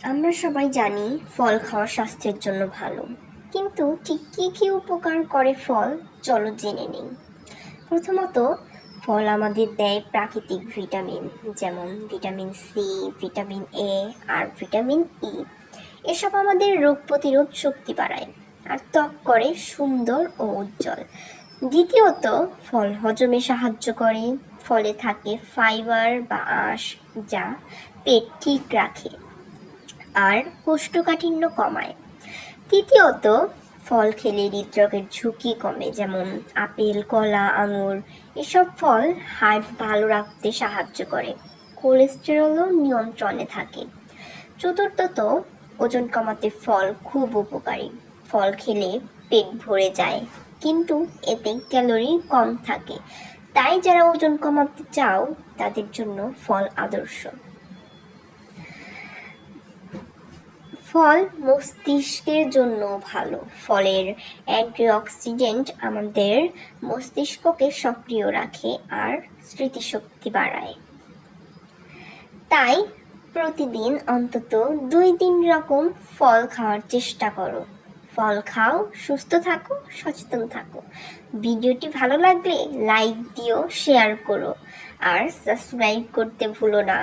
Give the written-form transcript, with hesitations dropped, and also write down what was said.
আমরা সবাই জানি ফল খাওয়া স্বাস্থ্যের জন্য ভালো, কিন্তু ঠিক কী কী উপকার করে ফল, চলো জেনে নিই। প্রথমত, ফল আমাদের দেয় প্রাকৃতিক ভিটামিন, যেমন ভিটামিন সি, ভিটামিন এ আর ভিটামিন ই। এসব আমাদের রোগ প্রতিরোধ শক্তি বাড়ায় আর ত্বক করে সুন্দর ও উজ্জ্বল। দ্বিতীয়ত, ফল হজমে সাহায্য করে। ফলে থাকে ফাইবার বা আঁশ, যা পেট ঠিক রাখে আর কোষ্ঠকাঠিন্য কমায়। তৃতীয়ত, ফল খেলে হৃদরোগের ঝুঁকি কমে, যেমন আপেল, কলা, আঙুর। এসব ফল হার্ট ভালো রাখতে সাহায্য করে, কোলেস্টেরলও নিয়ন্ত্রণে থাকে। চতুর্থত, ওজন কমাতে ফল খুব উপকারী। ফল খেলে পেট ভরে যায়, কিন্তু এতে ক্যালোরি কম থাকে। তাই যারা ওজন কমাতে চাও তাদের জন্য ফল আদর্শ। ফল মস্তিষ্কের জন্য ভালো। ফলের অ্যান্টিঅক্সিডেন্ট আমাদের মস্তিষ্ককে সক্রিয় রাখে আর স্মৃতিশক্তি বাড়ায়। তাই প্রতিদিন অন্তত 2-3 রকম ফল খাওয়ার চেষ্টা করো। ফল খাও, সুস্থ থাকো, সচেতন থাকো। ভিডিওটি ভালো লাগলে লাইক দিও, শেয়ার করো আর সাবস্ক্রাইব করতে ভুলো না।